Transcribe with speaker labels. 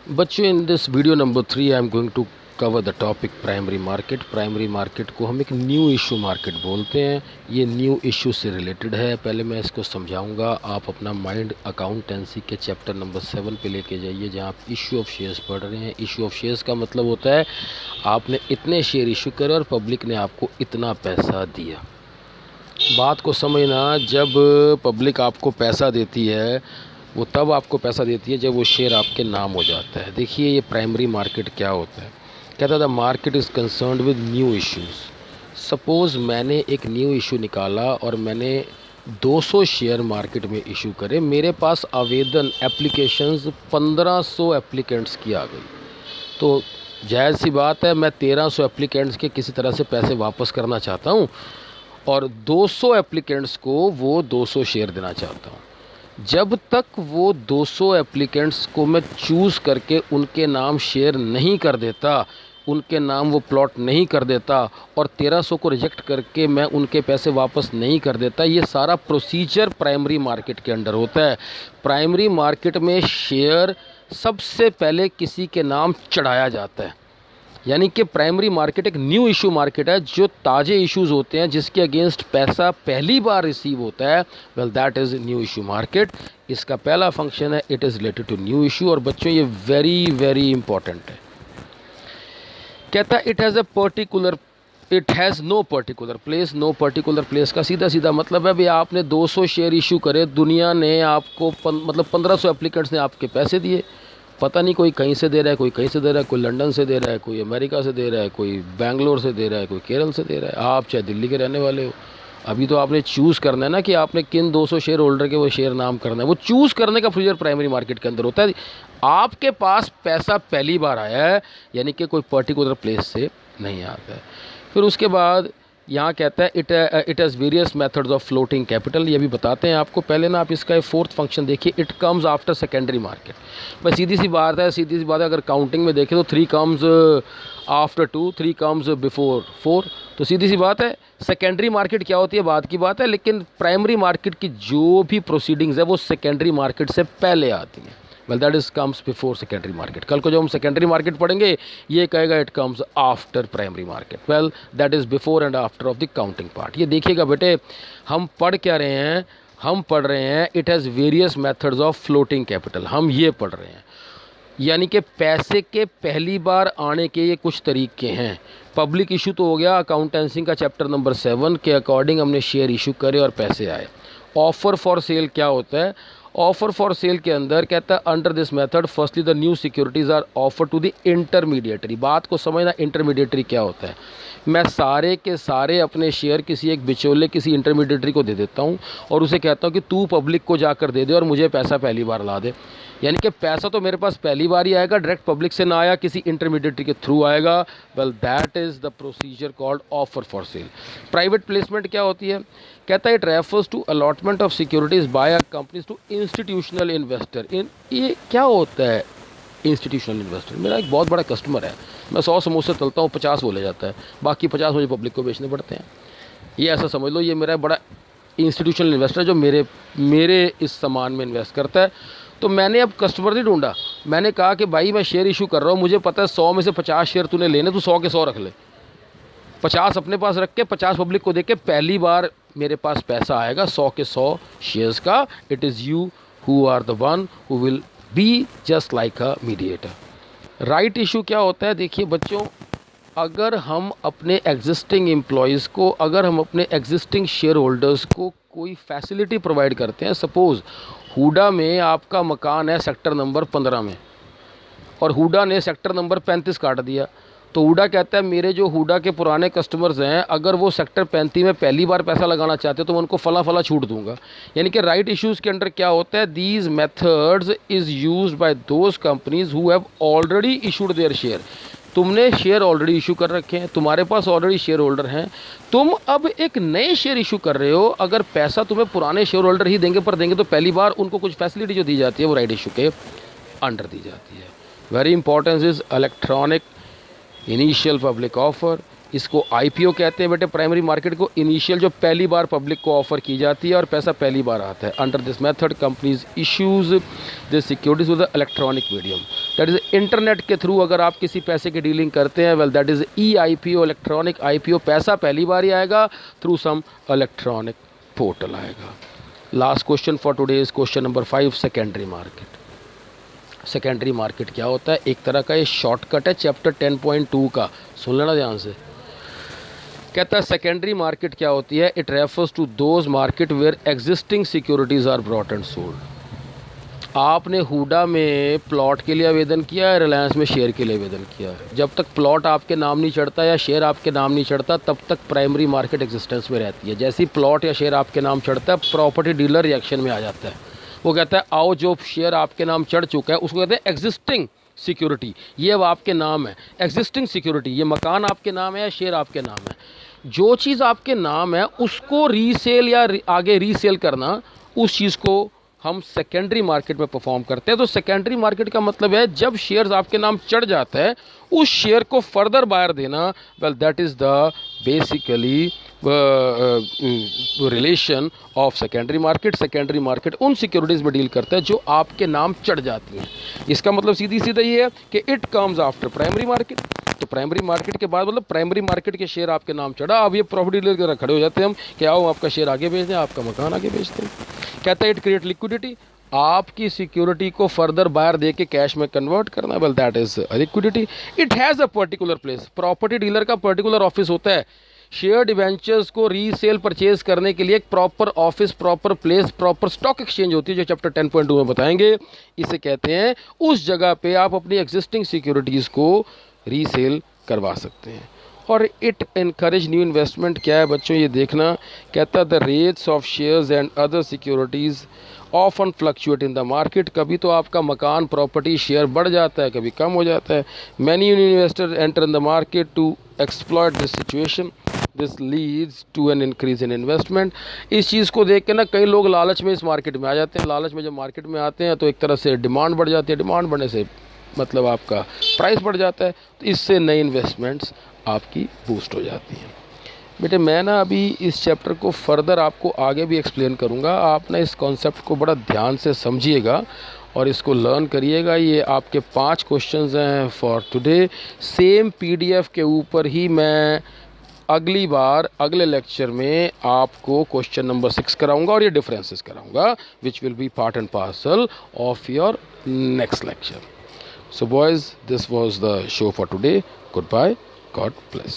Speaker 1: बच्चों, in this video number 3 I am going to cover the topic primary market. Primary market को हम एक new issue market बोलते हैं। ये न्यू इशू से रिलेटेड है। पहले मैं इसको समझाऊंगा। आप अपना माइंड अकाउंटेंसी के चैप्टर नंबर 7 पे लेके जाइए, जहां आप इशू ऑफ शेयर्स पढ़ रहे हैं। इशू ऑफ शेयर्स का मतलब होता है आपने इतने शेयर इशू करे और पब्लिक ने आपको इतना पैसा दिया। बात को समझना, जब पब्लिक आपको पैसा देती है वो तब आपको पैसा देती है जब वो शेयर आपके नाम हो जाता है। देखिए ये प्राइमरी मार्केट क्या होता है। कहता था market is concerned with new issues. Suppose मैंने एक न्यू इशू निकाला और मैंने 200 शेयर मार्केट में इशू करे। मेरे पास आवेदन एप्लीकेशंस 1500 एप्लीकेंट्स की आ गई। तो जायज़ सी बात है, मैं 1300 एप्लीकेंट्स के किसी तरह से पैसे वापस करना चाहता हूँ और 200 एप्लीकेंट्स को वो 200 शेयर देना चाहता हूँ। जब तक वो 200 एप्लीकेंट्स को मैं चूज़ करके उनके नाम शेयर नहीं कर देता, उनके नाम वो प्लॉट नहीं कर देता और 1300 को रिजेक्ट करके मैं उनके पैसे वापस नहीं कर देता, ये सारा प्रोसीजर प्राइमरी मार्केट के अंडर होता है। प्राइमरी मार्केट में शेयर सबसे पहले किसी के नाम चढ़ाया जाता है। यानी कि प्राइमरी मार्केट एक न्यू इशू मार्केट है। जो ताज़े इश्यूज़ होते हैं, जिसके अगेंस्ट पैसा पहली बार रिसीव होता है, well that is new issue market. इसका पहला फंक्शन है it is related to new issue. और बच्चों ये वेरी वेरी इंपॉर्टेंट है। कहता है it has no particular place. No particular place का सीधा सीधा मतलब है भाई आपने 200 शेयर इशू करे, दुनिया ने आपको मतलब 1500 एप्लीकेंट्स ने आपके पैसे दिए। पता नहीं कोई कहीं से दे रहा है, कोई कहीं से दे रहा है, कोई लंदन से दे रहा है, कोई अमेरिका से दे रहा है, कोई बेंगलोर से दे रहा है, कोई केरल से दे रहा है। आप चाहे दिल्ली के रहने वाले हो, अभी तो आपने चूज़ करना है ना कि आपने किन 200 शेयर होल्डर के वो शेयर नाम करना है। वो चूज़ करने का प्रोसीजर प्राइमरी मार्केट के अंदर होता है। आपके पास पैसा पहली बार आया है, यानी कि कोई पर्टिकुलर प्लेस से नहीं आता है। फिर उसके बाद यहाँ कहता है it has various methods of floating capital. ये भी बताते हैं आपको। पहले ना आप इसका फोर्थ फंक्शन देखिए, it comes after secondary market. बस सीधी सी बात है, अगर काउंटिंग में देखें तो 3 कम्स आफ्टर 2, 3 कम्स बिफोर 4। तो सीधी सी बात है, सेकेंडरी मार्केट क्या होती है बात की बात है, लेकिन प्राइमरी मार्केट की जो भी प्रोसीडिंग्स है वो सेकेंडरी मार्केट से पहले आती हैं। Well that is comes before secondary market. कल को जब हम सेकेंडरी मार्केट पढ़ेंगे ये कहेगा it comes after primary market. Well that is before and after of the counting part. ये देखिएगा बेटे, हम पढ़ क्या रहे हैं, हम पढ़ रहे हैं it has various methods of floating capital. हम ये पढ़ रहे हैं, यानी कि पैसे के पहली बार आने के ये कुछ तरीके हैं। पब्लिक इशू तो हो गया, अकाउंटेंसी का चैप्टर नंबर 7 के अकॉर्डिंग हमने शेयर इशू करे और पैसे आए। ऑफ़र फॉर सेल क्या होता है? ऑफर फॉर सेल के अंदर कहता है under this method firstly the new securities are offer to the intermediatory. बात को समझना, इंटरमीडिएटरी क्या होता है। मैं सारे के सारे अपने शेयर किसी एक बिचौले, किसी इंटरमीडिएटरी को दे देता हूँ और उसे कहता हूँ कि तू पब्लिक को जाकर दे दे और मुझे पैसा पहली बार ला दे। यानी कि पैसा तो मेरे पास पहली बार ही आएगा, डायरेक्ट पब्लिक से ना आया, किसी इंटरमीडिएटरी के थ्रू आएगा। Well that is the procedure called offer for sale. Private placement क्या होती है? कहता है it refers to allotment of securities by a companies to institutional investor. ये क्या होता है इंस्टीट्यूशनल इन्वेस्टर? मेरा एक बहुत बड़ा कस्टमर है, मैं 100 समोसे तलता हूँ, 50 वो ले जाता है, बाकी 50 मुझे पब्लिक को बेचने पड़ते हैं। ये ऐसा समझ लो, ये मेरा बड़ा इंस्टीट्यूशनल इन्वेस्टर जो मेरे इस सामान में इन्वेस्ट करता है। तो मैंने अब कस्टमर नहीं ढूंढा, मैंने कहा कि भाई मैं शेयर इशू कर रहा हूँ, मुझे पता है 100 में से 50 शेयर तूने लेने, तो 100 के 100 रख ले। 50 अपने पास रख के 50 पब्लिक को दे के पहली बार मेरे पास पैसा आएगा 100 के 100 शेयर्स का। It is you who are the one who will be just like a mediator. Right issue क्या होता है? देखिए बच्चों, अगर हम अपने एग्जिस्टिंग एम्प्लॉयज़ को, अगर हम अपने एग्जिस्टिंग शेयर होल्डर्स को कोई फैसिलिटी प्रोवाइड करते हैं, सपोज़ हुडा में आपका मकान है सेक्टर नंबर 15 में और हुडा ने सेक्टर नंबर 35 काट दिया, तो हुडा कहता है मेरे जो हुडा के पुराने कस्टमर्स हैं, अगर वो सेक्टर 35 में पहली बार पैसा लगाना चाहते हैं तो मैं उनको फला फला छूट दूंगा। यानी कि राइट इश्यूज़ के अंडर क्या होता है, these methods is used by those companies who have already issued their share. तुमने शेयर ऑलरेडी इशू कर रखे हैं, तुम्हारे पास ऑलरेडी शेयर होल्डर हैं, तुम अब एक नए शेयर इशू कर रहे हो। अगर पैसा तुम्हें पुराने शेयर होल्डर ही देंगे पर देंगे तो पहली बार उनको कुछ फैसिलिटी जो दी जाती है वो राइट इशू के अंडर दी जाती है। Very importance is electronic initial public offer. इसको आईपीओ कहते हैं बेटे। प्राइमरी मार्केट को इनिशियल जो पहली बार पब्लिक को ऑफर की जाती है और पैसा पहली बार आता है। Under this method companies issues this securities with electronic medium. That is internet के थ्रू अगर आप किसी पैसे की डीलिंग करते हैं, well that is EIPO, electronic IPO। पैसा पहली बार ही आएगा थ्रू सम इलेक्ट्रॉनिक पोर्टल आएगा। Last question for today is question number 5, secondary market. Secondary market क्या होता है? एक तरह का ये शॉर्टकट है चैप्टर 10.2 का, सुन लेना ध्यान से। कहता है सेकेंडरी मार्केट क्या होती है? It refers to those market where existing securities are brought and sold. आपने हुडा में प्लॉट के लिए आवेदन किया है, रिलायंस में शेयर के लिए आवेदन किया है। जब तक प्लॉट आपके नाम नहीं चढ़ता या शेयर आपके नाम नहीं चढ़ता, तब तक प्राइमरी मार्केट एग्जिस्टेंस में रहती है। जैसे ही प्लॉट या शेयर आपके नाम चढ़ता है, प्रॉपर्टी डीलर रिएक्शन में आ जाता है। वो कहता है आओ, जो शेयर आपके नाम चढ़ चुका है उसको कहते हैं एग्जिस्टिंग सिक्योरिटी, ये अब आपके नाम है। एग्जिस्टिंग सिक्योरिटी, ये मकान आपके नाम है या शेयर आपके नाम है। जो चीज़ आपके नाम है उसको रीसेल या आगे रीसेल करना, उस चीज़ को हम सेकेंडरी मार्केट में परफॉर्म करते हैं। तो सेकेंडरी मार्केट का मतलब है जब शेयर्स आपके नाम चढ़ जाता है, उस शेयर को फर्दर बायर देना। Well that is the basically relation of secondary market. Secondary market उन सिक्योरिटीज़ में डील करता है जो आपके नाम चढ़ जाती हैं। इसका मतलब सीधी सीधा ये है कि it comes after primary market. तो प्राइमरी मार्केट के बाद मतलब प्राइमरी मार्केट के शेयर आपके नाम चढ़ा, अब ये प्रॉपर्टी डीलर के खड़े हो जाते हैं हम कि आओ आपका शेयर आगे बेच दें, आपका मकान आगे बेच दें। कहता है इट क्रिएट लिक्विडिटी, आपकी सिक्योरिटी को फर्दर बायर दे के कैश में कन्वर्ट करना। Well that is liquidity. It has a particular place, property dealer का पर्टिकुलर ऑफिस होता है। शेयर डिवेंचर्स को रीसेल परचेज करने के लिए एक proper office, proper place, proper stock exchange होती है, जो चैप्टर 10.2 में बताएंगे। इसे कहते हैं उस जगह पे आप अपनी एग्जिस्टिंग सिक्योरिटीज़ को रीसेल करवा सकते हैं। और इट इनकरेज न्यू इन्वेस्टमेंट। क्या है बच्चों, ये देखना। कहता है the rates of shares and other securities often fluctuate in the market. कभी तो आपका मकान, प्रॉपर्टी, शेयर बढ़ जाता है, कभी कम हो जाता है। Many investor enter in the market to exploit this situation, this leads to an increase in investment. इस चीज़ को देख के ना कई लोग लालच में इस मार्केट में आ जाते हैं। लालच में जब मार्केट में आते हैं तो एक तरह से डिमांड बढ़ जाती है, डिमांड बढ़ने से मतलब आपका प्राइस बढ़ जाता है, तो इससे नई इन्वेस्टमेंट्स आपकी बूस्ट हो जाती हैं। बेटे मैं ना अभी इस चैप्टर को फर्दर आपको आगे भी एक्सप्लेन करूँगा। आप ना इस कॉन्सेप्ट को बड़ा ध्यान से समझिएगा और इसको लर्न करिएगा। ये आपके 5 क्वेश्चंस हैं फॉर टुडे। सेम PDF के ऊपर ही मैं अगली बार अगले लेक्चर में आपको क्वेश्चन नंबर 6 कराऊंगा और ये डिफरेंसेस कराऊंगा, which will be part and parcel of your next lecture. So boys, this was the show for today. Goodbye. God bless.